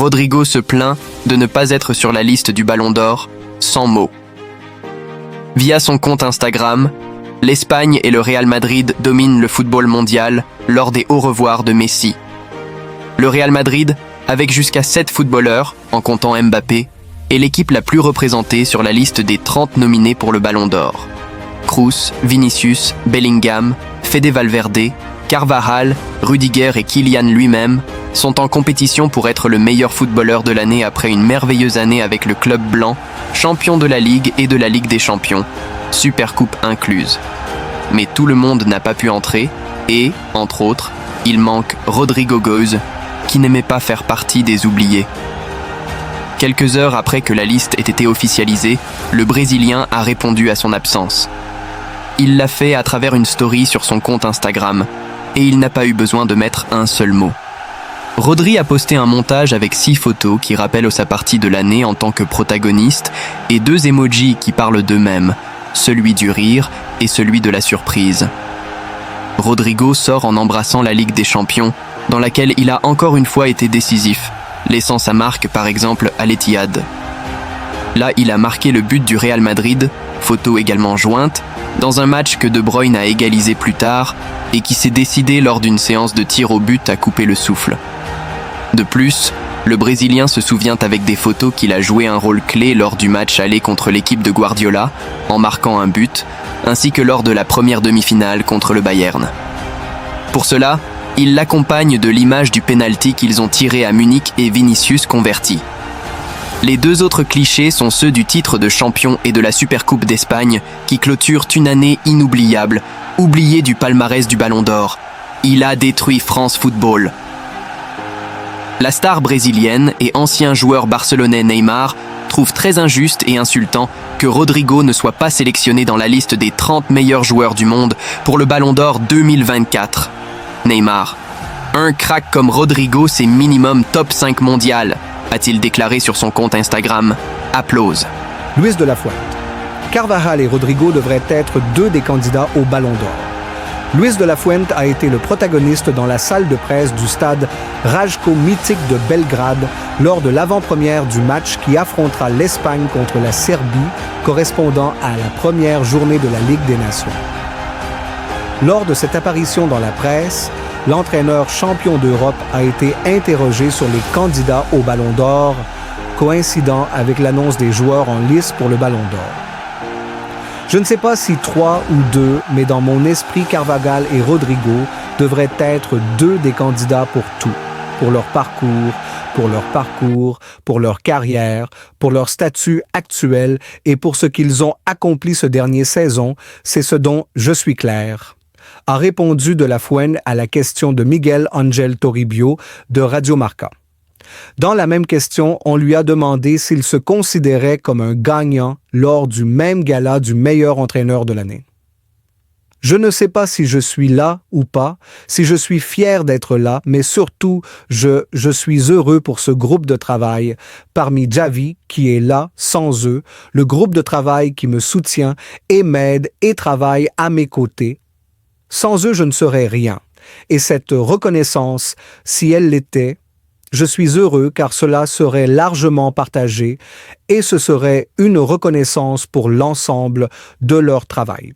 Rodrigo se plaint de ne pas être sur la liste du Ballon d'Or, sans mots. Via son compte Instagram, l'Espagne et le Real Madrid dominent le football mondial lors des au revoir de Messi. Le Real Madrid, avec jusqu'à 7 footballeurs, en comptant Mbappé, est l'équipe la plus représentée sur la liste des 30 nominés pour le Ballon d'Or. Kroos, Vinicius, Bellingham, Fede Valverde, Carvajal, Rudiger et Kylian lui-même sont en compétition pour être le meilleur footballeur de l'année après une merveilleuse année avec le club blanc, champion de la Ligue et de la Ligue des Champions, Supercoupe incluse. Mais tout le monde n'a pas pu entrer et, entre autres, il manque Rodrigo Goes, qui n'aimait pas faire partie des oubliés. Quelques heures après que la liste ait été officialisée, le Brésilien a répondu à son absence. Il l'a fait à travers une story sur son compte Instagram, et il n'a pas eu besoin de mettre un seul mot. Rodri a posté un montage avec 6 photos qui rappellent sa partie de l'année en tant que protagoniste et 2 emojis qui parlent d'eux-mêmes, celui du rire et celui de la surprise. Rodrigo sort en embrassant la Ligue des Champions, dans laquelle il a encore une fois été décisif, laissant sa marque par exemple à l'Etihad. Là, il a marqué le but du Real Madrid, photo également jointe, dans un match que De Bruyne a égalisé plus tard et qui s'est décidé lors d'une séance de tir au but à couper le souffle. De plus, le Brésilien se souvient avec des photos qu'il a joué un rôle clé lors du match aller contre l'équipe de Guardiola, en marquant un but, ainsi que lors de la première demi-finale contre le Bayern. Pour cela, il l'accompagne de l'image du penalty qu'ils ont tiré à Munich et Vinicius converti. Les 2 autres clichés sont ceux du titre de champion et de la Supercoupe d'Espagne qui clôturent une année inoubliable, oubliée du palmarès du Ballon d'Or. Il a détruit France Football. La star brésilienne et ancien joueur barcelonais Neymar trouve très injuste et insultant que Rodrigo ne soit pas sélectionné dans la liste des 30 meilleurs joueurs du monde pour le Ballon d'Or 2024. Neymar: un crack comme Rodrigo, c'est minimum top 5 mondial, a-t-il déclaré sur son compte Instagram. Applause. Luis de la Fuente. Carvajal et Rodrigo devraient être 2 des candidats au Ballon d'Or. Luis de la Fuente a été le protagoniste dans la salle de presse du stade Rajko Mythique de Belgrade lors de l'avant-première du match qui affrontera l'Espagne contre la Serbie, correspondant à la première journée de la Ligue des Nations. Lors de cette apparition dans la presse, l'entraîneur champion d'Europe a été interrogé sur les candidats au Ballon d'Or, coïncidant avec l'annonce des joueurs en lice pour le Ballon d'Or. Je ne sais pas si 3 ou 2, mais dans mon esprit, Carvajal et Rodrigo devraient être 2 des candidats pour tout, pour leur parcours, pour leur carrière, pour leur statut actuel et pour ce qu'ils ont accompli ce dernier saison, c'est ce dont je suis clair, a répondu de la Fuente à la question de Miguel Ángel Toribio de Radio Marca. Dans la même question, on lui a demandé s'il se considérait comme un gagnant lors du même gala du meilleur entraîneur de l'année. Je ne sais pas si je suis là ou pas, si je suis fier d'être là, mais surtout, je suis heureux pour ce groupe de travail, parmi Xavi, qui est là, sans eux, le groupe de travail qui me soutient et m'aide et travaille à mes côtés. Sans eux, je ne serais rien. Et cette reconnaissance, si elle l'était, je suis heureux car cela serait largement partagé et ce serait une reconnaissance pour l'ensemble de leur travail.